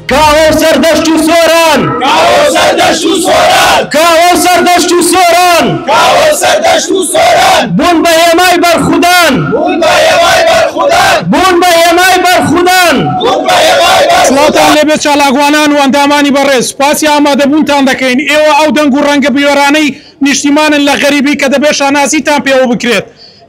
كاوسر دشتو سوران كاوسر دشتو سوران كاوسر دشتو سوران كاوسر دشتو سوران بون بهمای بر خودان بون بهمای بر خودان بون بهمای بر خودان بون بهمای بر سلاتان لێبێت چالاکوانان و ئەندامانی بەڕێز سپاسی ئامادەبوونتان دەکەین. ئێوە ئەو دەنگ و ڕەنگە بێوەرانەی نیشتیمانن لە غەریبی کە دەبێت شانازیتان پێوە بکرێت.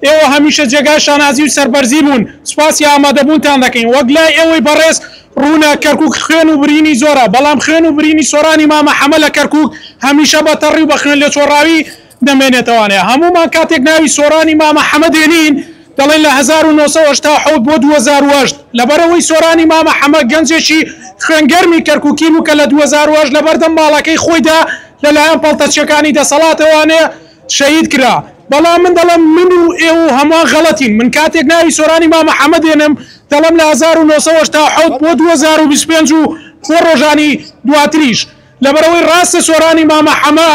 ئێوە هەمیشە جێگای شانازی و سەربەرزی بوون. سپاسی ئامادەبوونتان دەکەین. وەک لای ئێوەی بەڕێز ڕوونە کەرکووک خوێن و برینی زۆرە، بەڵام خوێن و برینی سۆرانی مامە حەمە لە کەرکووک هەمیشە بە تەڕی و بە خوێن لێ چۆڕاوی دەمێنێتەوانەیە. هەمومان کاتێک ناوی سۆرانی مامە حەمە دێنین دەڵێن لە 1970 بۆ 2008 لەبەرەوەی سۆرانی مامە حەمە گەنجێکی خوێنگەرمی کەرکووکی بوو کە لە 2008 لەبەردەم ماڵەکەی خۆیدا لەلایەن پەڵتەچەکانی دەسەڵاتەوانێ شەهید کرا. بەڵام من دەڵم من و ئێوە هەمووان غەڵەتین. من کاتێک ناوی سۆرانی مامە حەمە دێنم دەڵم لە 1970 بۆ 2025 و بۆ ڕۆژانی دواتریش لەبەرەوەی ڕاستە سۆرانی مامە حەمە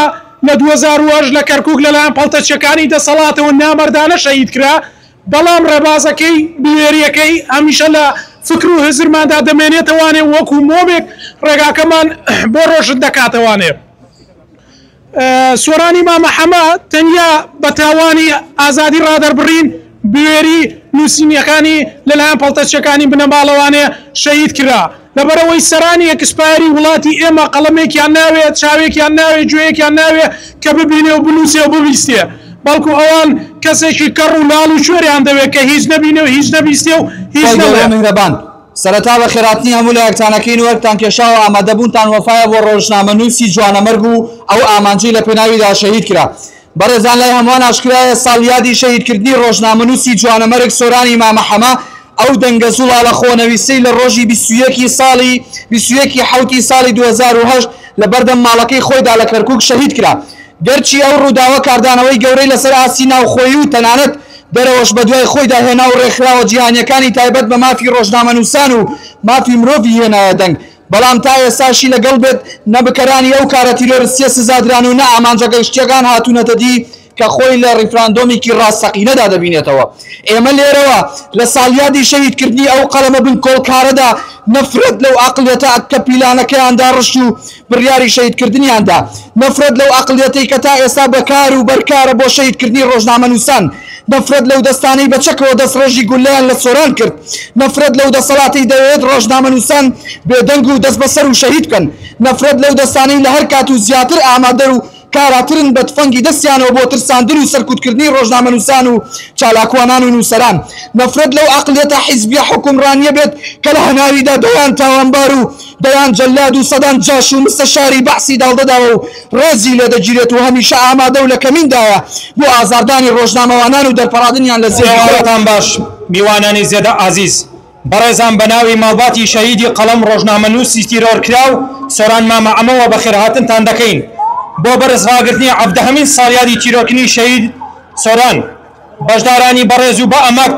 لە 2008 لە کەرکووک لەلایەن پەڵتەچەکانی دەسەڵاتەوە نامەردانە شەهید کرا. بەڵام ڕێبازەکەی بوێریەکەی هەمیشە لە فکر و هزرماندا دەمێنێتەوانێ وەکو مۆمێک ڕێگاکەمان بۆ ڕۆژت دەکاتەوانێ. سۆرانی مامە حەمە تەنیا بە تاوانی ئازادی ڕادەربڕین بوێری نووسینیەکانی لەلایەن پەڵتەچەکانی بنەماڵەوانێ شەهید کرا. لەبەرەوەی سەرانی ئەکسپایری وڵاتی ئێمە قەڵەمێکیان ناوێت، چاوێکیان ناوێت، گوێیەکیان ناوێت کە ببینێ و بنووسێ و ببیستێ، بەڵکو ئەوان کەسێکی کەڕ و لاڵ و شوێریان دەوێت کە هیچ نەبینێ و هیچ نەبیستێ و هیچ نەبێت. سەرەتا بە خێراتنی هەموو لایەکتانەکەین وەرتان کێشاوە ئامادەبوونتان وەفایە بۆ ڕۆژنامەنووسی جوانەمەرگ و ئەو ئامانجی لە پێناویدا شەهید کرا. بەڕێزان لای هەمووان ئاشکرایە ساڵیادی شەهیدکردنی ڕۆژنامەنووسی جوانەمەرگ سۆرانی مامە حەمە ئەو دەنگە زوڵاڵە خۆنەویسەی لە ڕۆژی 21 حوتی ساڵی 2008 لە بەردەم ماڵەکەی خۆیدا لە کەرکووک شەهید کرا. گەرچی ئەو ڕووداوە کاردانەوەی گەورەی لەسەر ئاسی ناوخۆیی و تەنانەت دەرەوەش بە دوای خۆیدا هێنا و ڕێکخراوە جیهانیەکانی تایبەت بە مافی ڕۆژنامەنووسان و مافی مرۆڤی هێنایە دەنگ، بەڵام تا ئێستاشی لەگەڵ بێت نەبکەرانی ئەو کارە تیرۆریستیە سزادران و نە ئامانجە گەیشتیەکان هاتوونەتە دی کە خۆی لە ڕیفراندۆمێکی ڕاستەقینەدا دەبینێتەوە. ئێمە لێرەوە لە ساڵیادی شەهیدکردنی ئەو قەڵەمە بنکۆڵکارەدا نەفرەت لەو عەقڵیەتە کە پیلانەکەیاندا ڕشت و بڕیاری شەهیدکردنیاندا، نەفرەت لەو عەقڵیەتەی کە تا ئێستا بەکار و بەرکارە بۆ شەهیدکردنی ڕۆژنامەنووسان، نەفرەت لەو دەستانەی بەچەکەوە دەستڕێژی گولیان لە سۆران کرد، نەفرەت لەو دەسەڵاتی دەوێت ڕۆژنامەنووسان بێدەنگ و دەست بەسەر و شەهید بکەن، نەفرەت لەو دەستانەی لە هەر کات و زیاتر ئامادە و کاراترن بە تفەنگی دەستیانەوە بۆ ترساندن و سەرکوتکردنی ڕۆژنامەنووسان و چالاکوانان و نووسەران، نەفرەت لەو عەقڵیەتە حیزبیە حکومڕانیە بێت کە لە هەناویدا دەیان تاوانبار و دەیان جەلاد و سەدان جاش و مستەشاری بەحسی داڵدەداوە و ڕێزی لێ دەگیرێت و هەمیشە ئامادە و لە کەمیندایە بۆ ئازاردانی ڕۆژنامەوانان و دەرپەڕاندنیان لە زێوەتان باش میوانانی زێدە عزیز. بەڕێزان بەناوی ماڵباتی شەهیدی قەڵەم ڕۆژنامەنووسی تیرۆرکرا و سۆران مامە ئەمەوە بە خێرهاتنتان دەکەین بۆ بەرزڕاگرتنی 17هەمین ساڵیادی تیرۆرکردنی شەهید سۆران. بەشدارانی بەڕێز و بە ئەمەک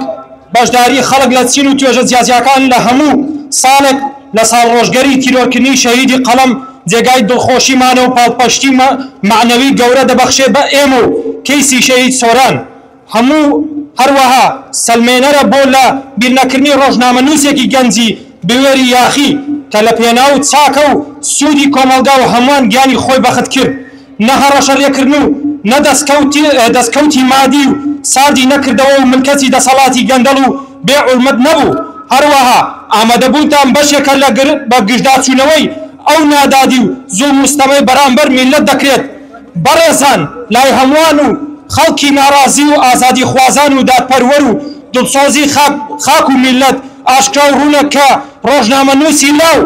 بەشداری خەڵک لە چین و توێژە جیاجیەکان لە هەموو ساڵێک لە ساڵ ڕۆژگەری تیرۆرکردنی شەهیدی قەڵەم جێگای دڵخۆشیمانە و پاڵپەشتی معنەوی گەورە دەبەخشێ بە ئێمە و کەیسی شەهید سۆران. هەموو هەروەها سەلمێنەرە بۆ لە بیرنەکردنی ڕۆژنامەنووسێکی گەنجی بوێری یاخی کە لە پێناو چاکە و سوودی کۆمەڵگا و هەمووان گیانی خۆی بەخت کرد، نە هەڕەشە لێکردن و نە دەستکەوتی مادی و ساردی نەکردەوە و ملکەتی دەسەڵاتی گەندەڵ و بێعولمەت نەبوو. هەروەها ئامادەبوونتان بەشێکە لە بە گشتداچوونەوەی ئەو نادادی و زوو مستەمەی بەرامبەر میلەت دەکرێت. بەڕێزان لای هەمووان و خەڵکی ناڕازی و ئازادی خوازان و دادپەروەر و دڵسۆزی خاک و میلەت ئاشکرا و ڕوونە کە ڕۆژنامەنووسی لاو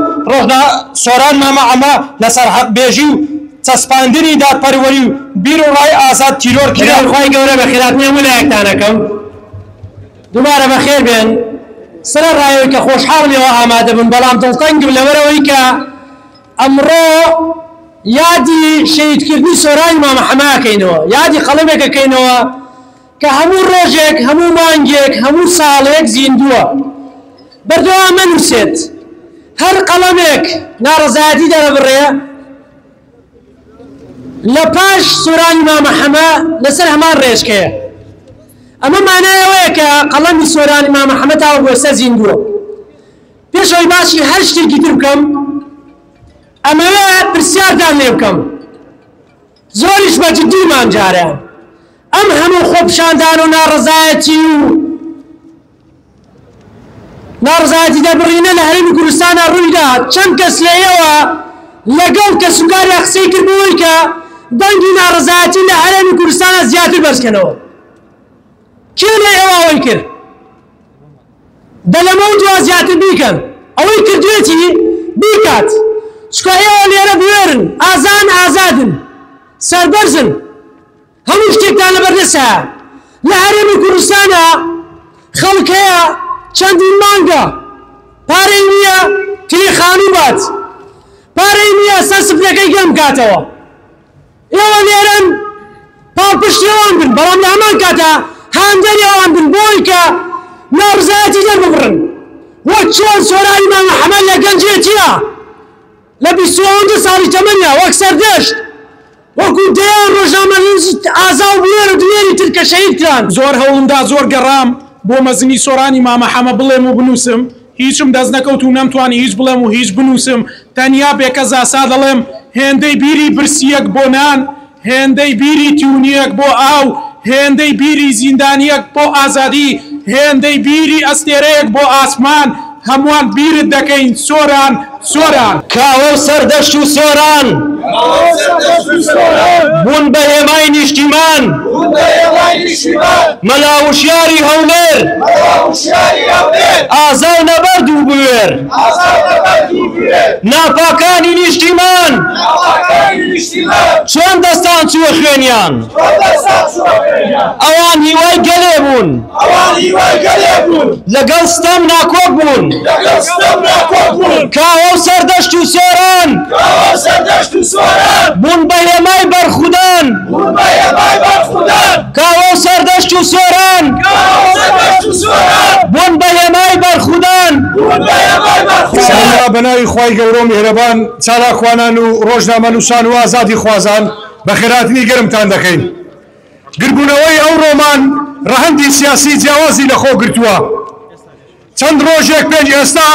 سۆران مامە ئەمە لەسەر حەقبێژی و چەسپاندنی دادپەروەری و بیر و ڕای ئازاد تیرۆر کرا. خی گەورە بە خێراتنی هەموو لایەکتانەکەم دووبارە بەخێر بێن. سرە ڕایەوەی کە خۆشحاڵیەوە ئامادە بن، بەڵام دڵتەنگم لەوەرەوەی کە ئەمڕۆ یادی شەهیدکردنی سۆرانی مامە حەمەکەینەوە، یادی قەڵەمێکەکەینەوە کە هەموو ڕۆژێک هەموو مانگێک هەموو ساڵێک زیندووە بەردەوام نووسێت هەر قەڵەمێک ناڕەزایەتی دەرەبڕێ لە پاش سۆرانی مام محەممەد لەسەر هەمان ڕێژکەیە ئەمە مانایەوەیە کە قەڵەمی سۆرانی مام محەممەد تاوە بۆ سەر زیندووە پێشەوەی باسی هەر شتێکی تر بکەم ئەمەوە پرسیاردان لێ بکەم زۆریش بە جددیمان جارە ئەم هەموو خۆپشاندان و ناڕزایەتی دەبڕینە لە هەرێمی کوردستانە ڕوویدا چەند کەس لێیەوە لەگەڵ کەسوکاری قسەی کردبووی کە دەنگی ناڕزایەتی لە هەرێمی کوردستانە زیاتر بەرزکەنەوە کێ لێ ئێوەوەی کرد دەلەمە و دوا زیاتر بیکەن ئەوەی کردوێتی بیکات چکە ئێوە لێرە بوێرن ئازان ئازادن سەربەرزن هەموو شتێکتان لەبەردەسە لە هەرێمی کوردستانە خەڵک هەیە چەندین مانگە پارەی نییە تریخانی بات پارەی نییە سەر سفرەکەی گەم کاتەوە ئێوە لێرەن پاڵپشتیەوان بن بەڵام لە هەمان کاتە هاندەریەوان بن بۆی کە ناڕزایەتی دەرببڕن وەک چۆن سۆرانی مام محەممەد لە گەنجێتیە لە 22 ساڵی تەمەنیا وەک سەردەشت وەکو دەیان ڕۆژنامەنووسی ئازا و بوێر و دوێری تر کە شەهید کران زۆر هەوڵمدا زۆر گەڕام بۆ مەزنی سۆرانی مام محەممەد بڵێم و بنووسم هیچم دەست نەکەوت و نەمتوانی هیچ بڵێم و هیچ بنووسم تەنیا بێکە زاسا دەڵێم هێندەی بیری برسیەک بۆ نان هێندەی بیری تیونیەک بۆ ئاو هێندەی بیری زیندانیەک بۆ ئازادی هێندەی بیری ئەستێرەیەک بۆ ئاسمان هەمووان بیرت دەکەین سۆران سۆران کاوە سەردەشت و سۆران بوون بە هێمای نیشتیمان مەلاوشیاری هەولێر ئازا و نەبەرد و بوێر ناپاکانی نیشتیمان چۆن دەستان چووە خوێنیان ئەوان هیوای گەلێ بوون لەگەڵ ستەم ناکۆک بوون کاوە سەردەشت و سۆران بوون بە هێمای بەرخودان کاوە سەردەشت و سۆران بوون بە هێمای بەرخودان سەرما بەناوی خوای گەورە و میهرەبان چالاکوانان و ڕۆژنامەنووسان و ئازادی خوازان بە خێراتنی گەرمتان دەکەین گربوونەوەی ئەو ڕۆمان ڕەهەندی سیاسی جیاوازی لەخۆ گرتووە چەند ڕۆژێک پێش ئێستا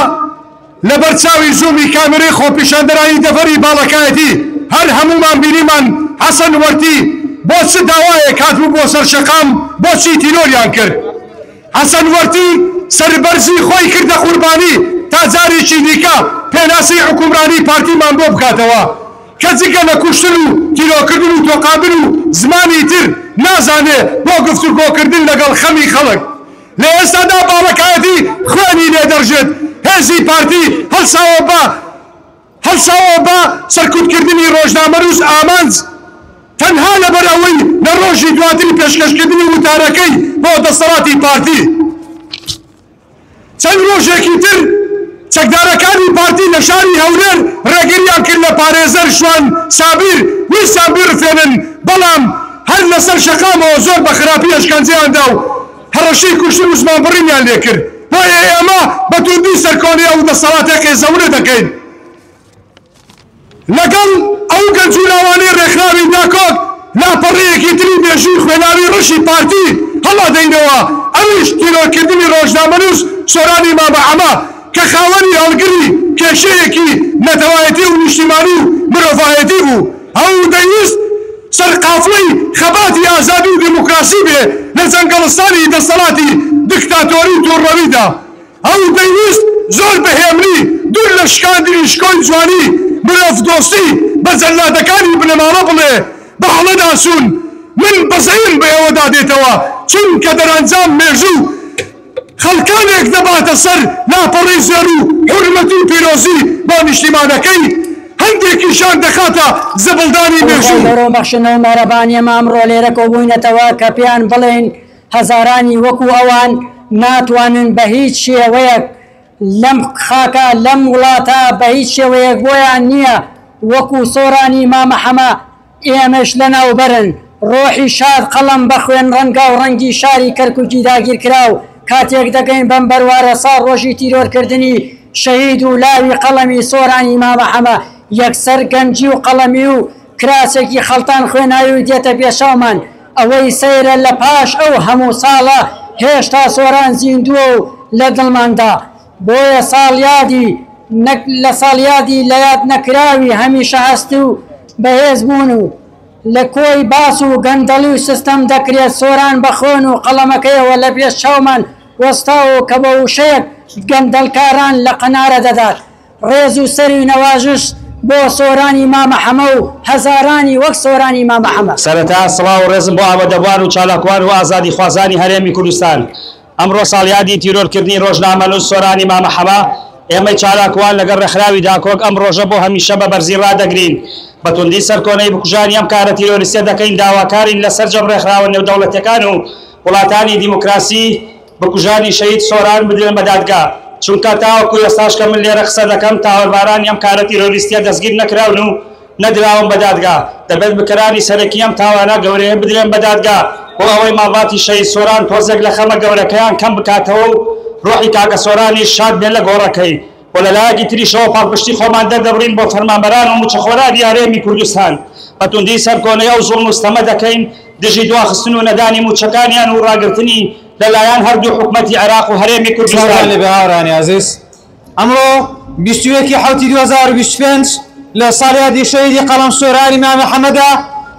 لە بەرچاوی زوومی کامێرەی خۆپیشاندەرانی دەفەری باڵەکایەتی هەر هەمومان بینیمان حەسەن وەرتی بۆ چ داوایەک هاتبوو بۆ سەر شەقام بۆچی تیرۆریان کرد حەسەن وەرتی سەربەرزی خۆی کردە قوربانی تا جارێکی دیکە پێناسی حکومرانی پارتیمان بۆ بکاتەوە کە جگە لە کوشتن و تیرۆکردن و تۆقاندن و زمانی تر نازانێ بۆ گفتوگۆکردن لەگەڵ خەمی خەڵک لە ئێستادا باڵەکایەتی خوێنی لێ دەڕژێت هێزی پارتی هەڵساوە بە سەرکوتکردنی ڕۆژنامەنووس ئامانج تەنها لەبەر ئەوەی لە ڕۆژی دواتری پێشکەشکردنی وتارەکەی بۆ دەسەڵاتی پارتی چەند ڕۆژێکی تر چەکدارەکانی پارتی لە شاری هەولێر ڕێگریان کرد لە پارێزەر شوان سابیر ویستیان بیڕفێنن بەڵام هەر لەسەر شەقامەوە زۆر بە خراپی ئەشکەنجەیاندا و هەڕەشەی کوشتن و زمانبڕینیان لێ کرد بۆیە ئێمە بە توندی سەرکۆنی ئەو دەسەڵاتە قێزەورە دەکەین لەگەڵ ئەو گەنج و لاوانەی ڕێکخراوی ناکۆک لاپەڕەیەکی تری مێژووی خوێناوی ڕەشی پارتی هەڵا دەینەوە ئەویش تیرۆکردنی ڕۆژنامەنووس سۆرانی مام محەممەد کە خاوەنی هەڵگری کێشەیەکی نەتەوایەتی و نیشتیمانی و مرۆڤایەتی بوو ئەو دەیویست سەرقافڵەی خەباتی ئازادی و دیموکراسی بێ لە جەنگەڵستانی دەسەڵاتی دکتاتۆری تووڕەویدا ئەو دەیویست زۆر بەهێمنی دوور لە شکاندنی شکۆی جوانی مرۆڤ دۆستی بە جەلادەکانی بنەماڵە بڵێ بە هەڵەداسوون من بەزەیم بە ئێوەدا دێتەوە چونکە دەرەنجام مێژوو خەڵکانێک دەباتە سەر لاپەڕی زێر و حورمەتی و پیرۆزی بۆ نیشتیمانەکەی هەندێکیشان دەخاتە زەبڵدانی مێژوو گەورە و بەخشنەوە مەرەبانی ئێمە ئەمڕۆ لێرە کۆبووینەتەوە کە پێیان بڵێن هەزارانی وەکو ئەوان ناتوانن بە هیچ شێوەیەک لەم خاکە لەم وڵاتە بە هیچ شێوەیەک بۆیان نییە وەکو سۆرانی مام محەممەد ئێمەش لەناوبەرن ڕۆحی شاد قەڵم بەخوێن ڕەنگا و ڕەنگی شاری کەرکووکی داگیر کراو کاتێک دەگەین بەم بەروارە ساڵ ڕۆژی تیرۆرکردنی شەهید و لاوی قەڵەمی سۆرانی مامە حەمە یەکسەر گەنجی و قەڵەمی و کراسێکی خەڵتان خوێناوی و دێتە پێشاومان ئەوەی سەیرە لە پاش ئەو هەموو ساڵە هێشتا سۆران زیندووە و لە دڵماندا بۆیە ساڵیادی لە ساڵیادی لە یاد نەکراوی هەمیشە هەست و بەهێز بوون و لە کۆی باس و گەندەڵی و سیستەم دەکرێت سۆران بەخۆن و قەڵەمەکەیەوە لە پێش چاومان وەستاوە کە بە وشەیەک گەندەڵکاران لە قەنارە دەدات ڕێز و سەری نەواژش بۆ سۆرانی مامە حەمە و هەزارانی وەک سۆرانی مامە حەمە. سەرەتا سڵاو و ڕێزم بۆ ئامادەبوار و چالاکوان و ئازادی خوازانی هەرێمی کوردستان. ئەمڕۆ ساڵیادی تیرۆرکردنی ڕۆژنامەنووس سۆرانی مامە حەمە ئێمەی چالاکوان لەگەڵ ڕێکخراوی داکۆک ئەم ڕۆژە بۆ هەمیشە بە بەرزی ڕادەگرین بە توندی سەرکۆنەی بکوژانی ئەم کارە تیرۆریستە دەکەین داواکارین لەسەر جەم ڕێکخراوە نێودەوڵەتیەکان و وڵاتانی دیموکراسی بکوژانی شەهید سۆران بدرێن بە دادگا چونکە تاوەکو ئێستاش کە من لێرە قسە دەکەم تاوەربارانی ئەم کارە تیرۆریستیە دەستگیر نەکراون و نەدراون بە دادگا دەبێت بکەرانی سەرەکی ئەم تاوانە گەورەیە بدرێن بە دادگا بۆ ئەوەی ماڵباتی شەهید سۆران تۆزێک لە خەمە گەورەکەیان کەم بکاتەوە و ڕۆحی کاکە سۆرانی شاد بێن لە گۆڕەکەی و لە لایەکی تریشەوە پاڵپشتی خۆمان دەردەبڕین بۆ فەرمانبەران و موچەخۆرانی هەرێمی کوردستان بە توندی سەرکۆنەی ئەو زوڵم و ستەمە دەکەین دژی دواخستن و نەدانی موچەکانیان و ڕاگرتنی لەلایەن هەردوو حکومەتی عێراق و هەرێمی کوردستان. لە بەهاورانی عەزیز ئەمڕۆ 21 حوتی 2025 لە ساڵیادی شەهیدی قەڵەم سۆرانی مامە حەمەدا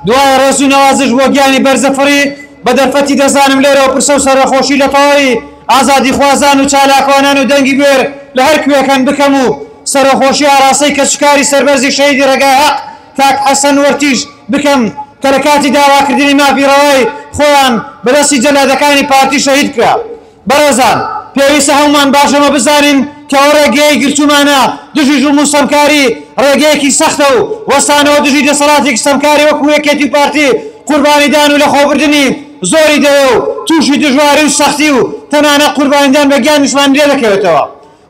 دوای ڕێز و نەوازش بۆ گیانی بەرزەفڕی بە دەرفەتی دەزانم لێرەوە پرسە و سەرخۆشی لە تەواوی ئازادی خوازان و چالاکوانان و دەنگی بێر لە هەر کوێکەن بکەم و سەرخۆشی ئاراسەی کەسوکاری سەربەرزی شەهیدی ڕێگای حەق کاک حەسەن وەرتیش بکەم کە لە کاتی داواکردنی مافیڕەوەی خۆیان بەدەستی جەلادەکانی پارتی شەهید کرا. بەڕێزان پێویستە هەمومان باشەمە بزانین کە ئەو ڕێگەیەی گرتومانە دژی ژوڵم و سەمکاری ڕێگەیەکی سەختە و وەستانەوە دژی دەسەڵاتێکی سەمکاری وەکو یەکێتی پارتی قوربانیدان و لە خۆبردننی زۆری دەوێ و تووشی دژواری و سەختی و تەنانە قوربانیدان بە گیان نیشمان لێ دەکەوێتەوە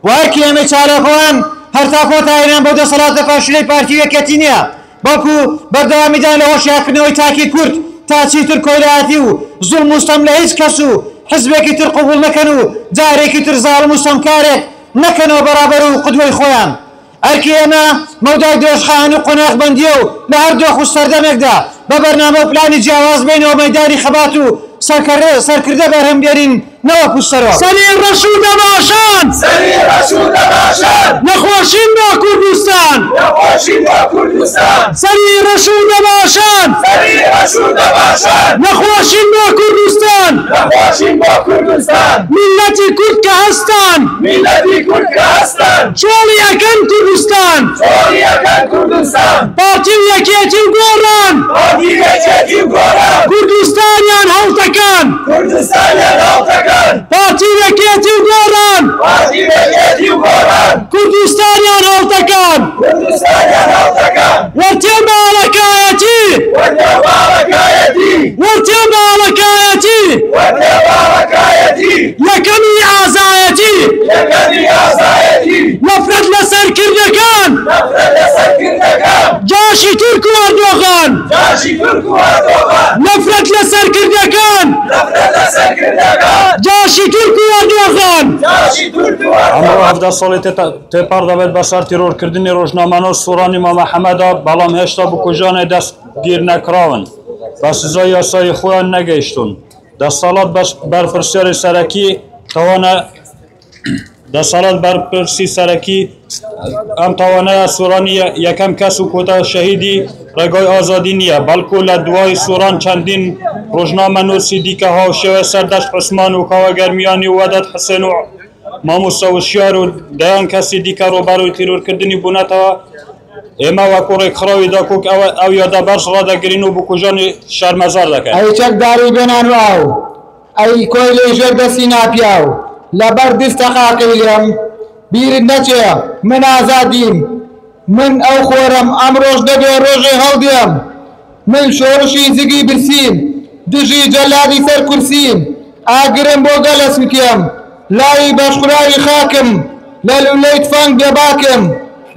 و هەرکی ئێمە چالاکۆوان هەرتا کۆتاییان بۆ دەسەڵاتە پاشلەی پارتی یەکێتی نییە بەڵکو بەردەوامیدان لە هۆشیاکردنەوەی تاکی کورد تا چیتر کۆیلاتی و زوڵم و ستەم لە هیچ کەس و حزبێکی تر قبول نەکەن و جارێکی تر زاڵم و سەمکارێک نەکەنەوە بەرابەر و قدوەی خۆیان. ئەرکی ئێمە مەودای دۆشخان و قۆناغبەندیە و لە هەردوو خو سەردەمێکدا بە بەرنامە و پلانی جیاواز بینەوە مەیدانی خەبات و سەرکردە بەرهەم بێنین نەوە پوستەرەوە. سەری ڕەشوو دەباشان سەری ڕەشوو دەباشان نەخۆشین بۆ کوردستان نەخۆشین بۆ کوردستان سەری ڕەشوو دەباشان سەری ڕەشوو دەباشان نەخۆشین بۆ کوردستان نەخۆشین بۆ کوردستان میلەتی کورد کە هەستان میلەتی کورد کە هەستان چۆڵی ئەکەن کوردستان چۆڵی ئەکەن کوردستان پارتی و یەکێتی و گۆڕان پارتی یەکێتی و گۆڕان کوردستانیان هەڵتەکان کوردستانیان هەڵتەکان پارتی یەکێتی و گۆڕان پارتی یەکێتی و گۆڕان کوردستانیان هەڵتەکان کوردستانیان هەڵتەکان وەرتێ باڵەکایەتی وەرتێ باڵەکایەتی وەرتێ باڵەکایەتی وەرتێ باڵەکایەتی یەکەمی ئازایەتی یەکەمی ئازایەتی نەفرەت لەسەر کردەکان نەفرەت لەسەر کردەکان جاشی تورک و ئەردۆغان جاشی تورک و ئەردۆغان نەفرەت لەسەر کردەکان نەفرەت لەسەر کردەکان جاشی تورک و ئەردۆغان جاشی تورک و ئەمڕۆ ئەردۆغان 17 ساڵی تێپەڕ دەبێت بەسەر تیرۆرکردنی ڕۆژنامەنووس سۆرانی مامە حەمەدا بەڵام هێشتا بکوژانێ دەستگیر نەکراون بە سزای یاسایی خۆیان نەگەیشتون. دەسەڵات بەرپرسیاری سەرەکی تەوانە دەسەڵات بەرپرسی سەرەکی ئەم تەوانەیە سۆرانی یەکەم کەس و کۆتا شەهیدی ڕێگای ئازادی نییە بەڵکو لە دوای سۆران چەندین ڕۆژنامەنووسی دیکە هاوشێوە سەردەشت عوسمان و کاوەگەرمیانی و وەدەت حسێن و مامۆستا وشیار و دەیان کەسی دیکە ڕۆبەرۆی تیرۆرکردنی بوونەتەوە. ئێمە وەکو ڕێکخراوی داکۆک ئەو یادە بەرز ڕادەگرین و بکوژانی شەرمەزار دەکەین. ئەی چەکداری بێنان واو ئەی کۆی لێ ژێر دەستی ناپیاو لەبەر دستە قاقیلم بیرت نەچێ من ئازادیم من ئەو خۆرم ئەم ڕۆژ دەبێ ڕۆژێ هەڵدێم من شۆڕشی زگی برسیم دژی جەلادی سەر کورسیم ئاگرم بۆ گەلەس بکەم لای بەشخوراوی خاکم لە لولەی تفەنگ دەباکم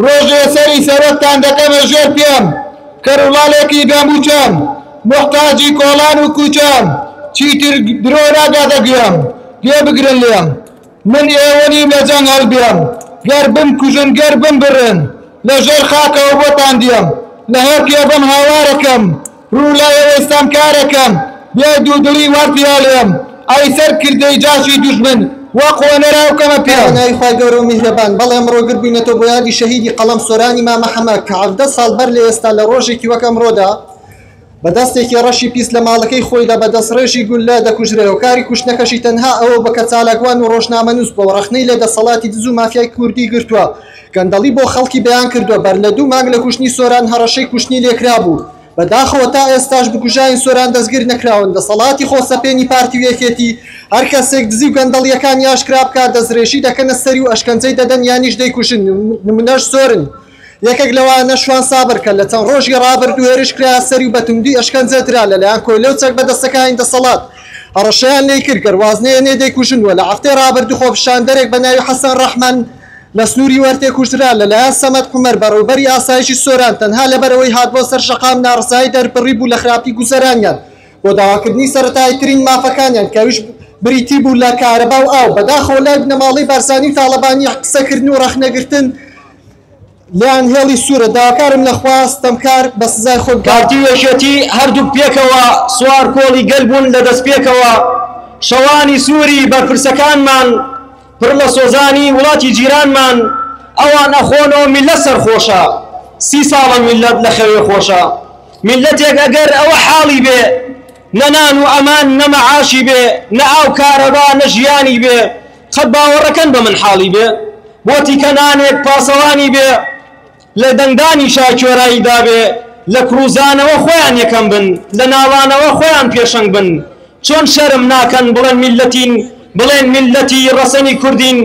ڕۆژێ سەری سەرۆکتان دەکەمە ژێر پێم کەروڵاڵێکی دەموچەم محتاجی کۆڵان و کوچان چیتر درۆ ناگاتەگوێم گوێ بگرن لێم من ئێوەنیم لە جەنگ هەڵبێم گەر بمکوژن گەر بمبڕن لەژێر خاکەوە بۆتان دێم لە هەر کێبم هاوارەکەم ڕوو لە ئێستام کارەکەم بێ دوودڵی وەرپیاڵێم ئەی سەر کردەی جاشی دوژمن وەق وەنەراوکەمە پێم نایخوای گەورە و میهرەبان بەڵێ ئەمڕۆ گربووینەتەوە بۆ یادی شەهیدی قەڵەم سۆرانی مامە حەمە کە 17 ساڵ بەر لە ئێستا لە ڕۆژێکی وەک ئەمڕۆدا بەدەستێکی ڕەشی پیس لە ماڵەکەی خۆی لە بەدەست ڕێژی گولە دەکوژرێەوە کاری کوشتنەکەشی تەنها ئەوە بە کە چالاکوان و ڕۆژنامەنووس بۆ ڕەخنەی لە دەسەڵاتی دز و مافیای کوردی گرتووە گەندەڵی بۆ خەڵکی بەیان کردووە بەر لە 2 مانگ لە کوشتنی سۆران هەڕەشەی کوشتنی لێکرا بوو بەداخەوە تا ئێستاش بکوژاین سۆران دەستگیر نەکراون دەسەڵاتی خۆسەپێنی پارتی و یەکێتی هەر کەسێک دزی و گەندەڵیەکانی ئاشکرا بکات دەستڕێژی دەکەنە سەری و ئەشکەنجەی دەدەن یانیش دەیکوژن نمونەش زۆرن یەکێک لەوانە شوان سابر کە لە چەند ڕۆژی ڕابرد و هێرش کرا سەری و بەتوندی ئەشکەنجەدرا لەلایەن کۆیلە و چەک بەدەستەکانی دەسەڵات هەڕەشەیان لێی کرد گەروازنەیە نێ دەیکوژنوە لە هەفتەی ڕابرد و خۆپیشاندەرێک بە ناوی حەسەن ڕەحمان لە سنووری وەرتێ کوژرا لەلایەن سەمەد قومەر بەڕێوەبەری ئاسایشی سۆران تەنها لەبەرەوەی هات بۆ سەر شەقام ناڕزایی دەربڕی بوو لە خراپی گوزەرانیان بۆ داواکردنی سەرەتاییترین مافەکانیان کەویش بریتی بوو لە کارەبا و ئاو بەداخەوە لای بنەماڵی بارزانی و تاڵەبانی قسەکردن و ڕەخنەگرتن لیان هێڵی سوورە داواکارم لە خواستەمکار بە سزای خۆت پارتی وێشێتی هەردوو پێکەوە سوار کۆڵی گەل بوون لە دەست پێکەوە شەوانی سووری بەرپرسەکانمان پڕ لە سۆزانی وڵاتی جیرانمان ئەوان ئەخۆنەوە میلەت سەرخۆشە 30 ساڵە میلەت لە خەوێ خۆشە میلەتێک ئەگەر ئەوە حاڵی بێ نەنان و ئەمان نەمەعاشی بێ نە ئاو کارەبا نە ژیانی بێ قەت باوەڕەکەن بە من حاڵی بێ بۆتی کەنانێک پاسەوانی بێ لە دەنگدانی شاکوێراییدا بێ لە کروزانەوە خۆیان یەکەم بن لە ناوانەوە خۆیان پێشەنگ بن چۆن شەرم ناکەن بڵێن میلەتین بڵێن میلەتی ڕەسەنی کوردین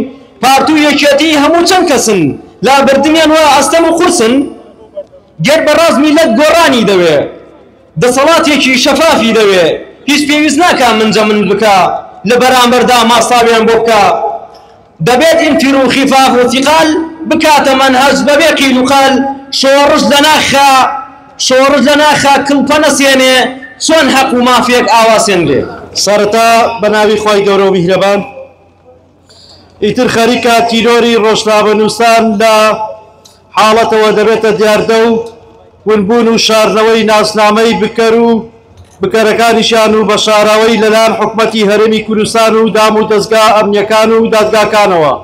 پارتی و یەکێتی هەموو چەند کەسن لابردنیان وە ئەستەم و قورسن گەر بەڕاست میلەت گۆڕانی دەوێ دەسەڵاتێکی شەفافی دەوێ هیچ پێویست ناکە منجە من بکە لە بەرامبەردا ماساویان بۆ بکە دەبێت ئینتیر و خیفاف و تیقال بکاتە مەنهەج بەبێ قیل و قال شۆڕش لە ناخە کڵپە نەسێنێ چۆن حەق و مافێک ئاواسێن بێ سەرەتا بە ناوی خۆی گەورە و میهرەبان ئیتر خەریکە تیرۆری ڕۆژنامەنووسان لە حاڵەتەوە دەبێتە دیاردە و ونبوون و شاردنەوەی ناسنامەی بکەر و بکەرەکانیشان و بە شاراوەی لەلایەن حکومەتی هەرێمی کوردستان و دام و دەستگا ئەمنیەکان و دادگاکانەوە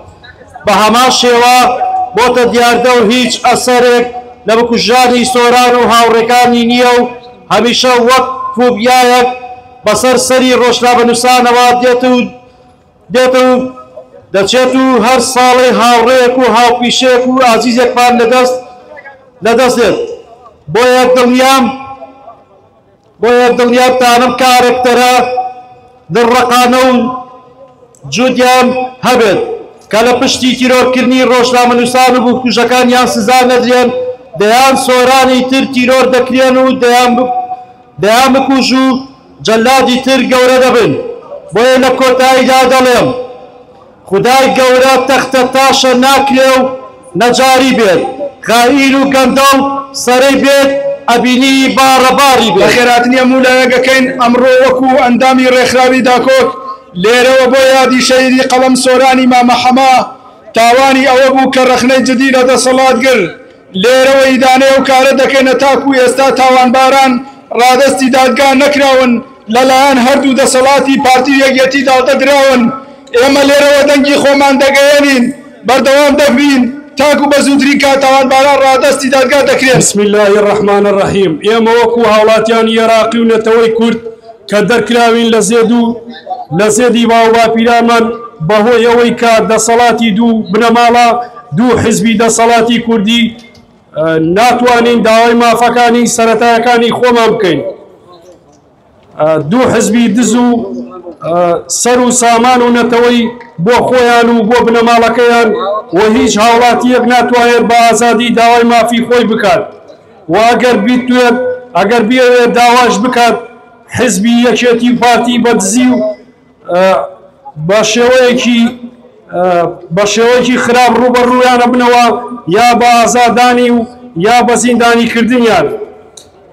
بە هەمان شێوە بۆتە دیاردە و هیچ ئەسەرێک لە بکوژانی سۆران و هاوڕێکانی نییە و هەمیشە وەک فۆبیایەک بەسەر سەری ڕۆژنامەنووسانەوە دێت و دەچێت و هەر ساڵی هاوڕێک و هاوپیشێک و ئازیزێکمان لەدەستێت بۆ یەک دڵنیام تانم کارێکتەرە دڕەقانە و جودیان هەبێت کە لە پشتی تیرۆرکردنی ڕۆژنامەنووسان و بکوژەکانیان سزا نەدرێن دەیان سۆرانی تر تیرۆر دەکرێن و دەیان بکوژ و جەلادی تر گەورە دەبن بۆیە لە کۆتاییدا دەڵێم خدای گەورە تەختە تاشە ناکرێ و نەجاری بێت خائین و گەندەڵ سەرەی بێت ئەبینی باڕەباری بێت بە خێراتنی هەموو لایەکەکەین ئەمڕۆ وەکو ئەندامی ڕێکخراوی داکۆک لێرەوە بۆ یادی شەهیدی قەڵەم سۆرانی مامە حەما تاوانی ئەوە بوو کە ڕەخنەی جدی لە دەسەڵاتگر لێرەوە ئیدانەیە و کارە دەکەینە تاکو ئێستا تاوانباران ڕادەستی دادگا نەکراون لەلایەن هەردوو دەسەڵاتی پارتی یەکێتی داڵتەدراون ئێمە لێرەوە دەنگی خۆمان دەگەیەنین بەردەوام دەبین تاکو بە زووترین کات تاوانباران ڕادەستی دادگا دەکرێن. بسم الله الرحمن الرحیم. ئێمە وەکو هاوڵاتیانی عێراقی و نەتەوەی کورد کە دەرکراوین لە زێدی باوباپیرانمان بەهۆی ئەوەی کە دەسەڵاتی دوو بنەماڵە دوو حزبی دەسەڵاتی کوردی ناتوانین داوای مافەکانی سەرەتایەکانی خۆمان بکەین. دوو حزبی دز و سەر و سامان و نەتەوەی بۆ خۆیان و بۆ بنەماڵەکەیان و هیچ هاوڵاتیەک ناتوانێت بە ئازادی داوای مافی خۆی بکات و ئەگەر بێت داواش بکات حزبی یەکێتی پارتی بەدزی و بە شێوەیەکی خراپ ڕوبەڕوویانە بنەوە یا بە ئازادانی و یا بە زیندانی کردنیان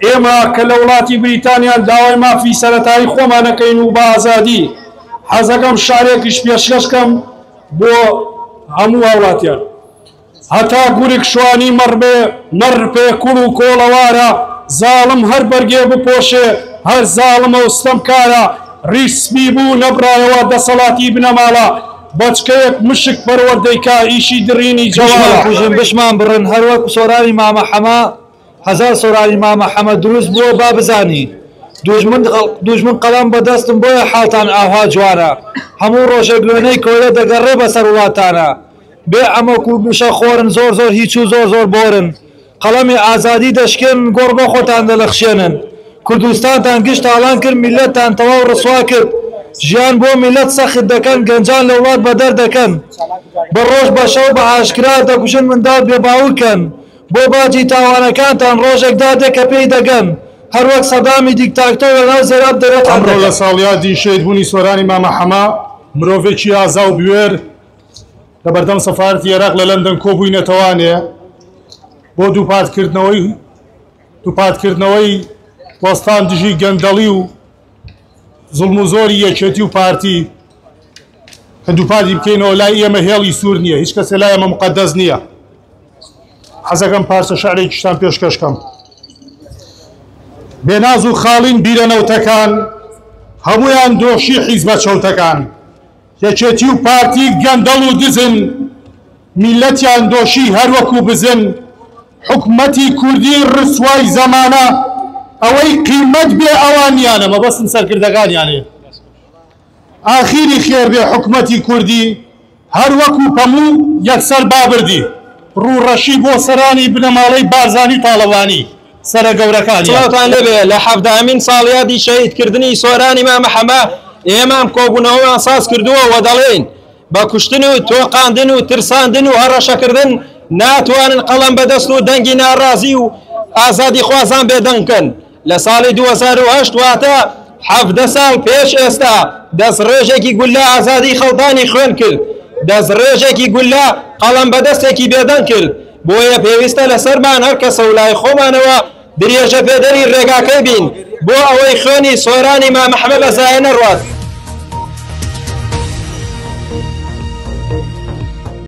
ئێمە کە لە وڵاتی بریتانیا داوای مافی سەرەتایی خۆمانەکەین و بە ئازادی حەزەکەم شارێکیش پێشکەشکەم بۆ هەموو هاوڵاتیان هەتا گورگ شوانی مەڕ پێ کوڵ و کۆڵەوارە زاڵم هەر بەرگێ بپۆشێ هەر زاڵمە و ستەمکارە ڕیسمی بوو نەبرایەوە دەسەڵاتی بنەماڵە بەچکەیەک مشک پەروەردەیکا ئیشی درینی جەواڵ بشمان بڕن هەروەک سۆرانی مامە حەما هەزار سۆرانی مامە حەمە دروست بووە با بزانی دوژمن قەڵام بەدەستم بۆیە حاتان ئاها جوانە هەموو ڕۆژێک لێنەی کۆلە دەگەڕێ بەسەر وڵاتانە بێ ئەمەک و گوشە خۆرن زۆر هیچ و زۆر بۆرن قەڵەمی ئازادی دەشکێن گۆڕ بە خۆتان دەلەخشێنن کوردستانتان گشت ئاڵان کرد میلەتتان تەواو ڕسوا کرد ژیان بۆ میلەت سەخت دەکەن گەنجان لە وڵات بەدەر دەکەن بە ڕۆژ بە شەو بە ئاشکرا دەکوژن منداڵ بێباوکەن بۆ باجی تاوانەکانتان ڕۆژێکدا دێکە پێی دەگەن هەروەک سەدامی دیکتاتۆر لەناو زێراب دەرێت ئەمڕۆ لە ساڵیادی شەیدبوونی سۆرانی مامە حەما مرۆڤێکی ئازا و بوێر لە بەردەم سەفارەتی عێراق لە لەندەن کۆبووینەتەوانێ بۆ دووپاتکردنەوەی وەستان دژی گەندەڵی و زوڵم و زۆری یەکێتی و پارتی کە دووپاتی بکەینەوە لای ئێمە هێڵی سوور نییە هیچ کەسێ لای ئێمە مقەدەس نییە حەزەکەم پارچە شعرێکیشتان پێشکەشکەم بێناز و خاڵین بیرەنەوتەکان هەمویان دۆشی حیزبە چەوتەکان یەکێتی و پارتی گەندەڵ و دزن میلەتیان دۆشی هەروەکو بزن حکومەتی کوردی ڕسوای زەمانە ئەوەی قیمەت بێ ئەوانیانە مەبەستن سەرکردەکانیانێ ئاخیری خێر بێ حکومەتی کوردی هەروەکو پەموو یەکسەر بابردی ڕوڕەشی بۆ سەرانی بنەماڵەی بارزانی تاڵەوانی سەرە گەورەکانیان لەبێ لە حەفدامین ساڵیادی شەهیدکردنی سۆرانی مامە حەما ئێمەم کۆبوونەوەیان ساز کردووە و دەڵێن بە کوشتن و تۆقاندن و ترساندن و هەڕەشەکردن ناتوانن قەڵەم بەدەست و دەنگی ناڕازی و ئازادی خوازان بێدەنگکەن لە ساڵی 2008 واتە 17 ساڵ پێش ئێستا دەست ڕێژێکی گولە ئازادی خەڵدانی خوێن کرد دەست ڕێژێکی گولە قەڵەم بەدەستێکی بێدەنگ کرد بۆیە پێویستە لەسەرمان هەر کەسە و لای خۆمانەوە درێژە پێدەری ڕێگاکەی بین بۆ ئەوەی خوێنی سۆرانی مامە حەمە بەزایە نەڕوات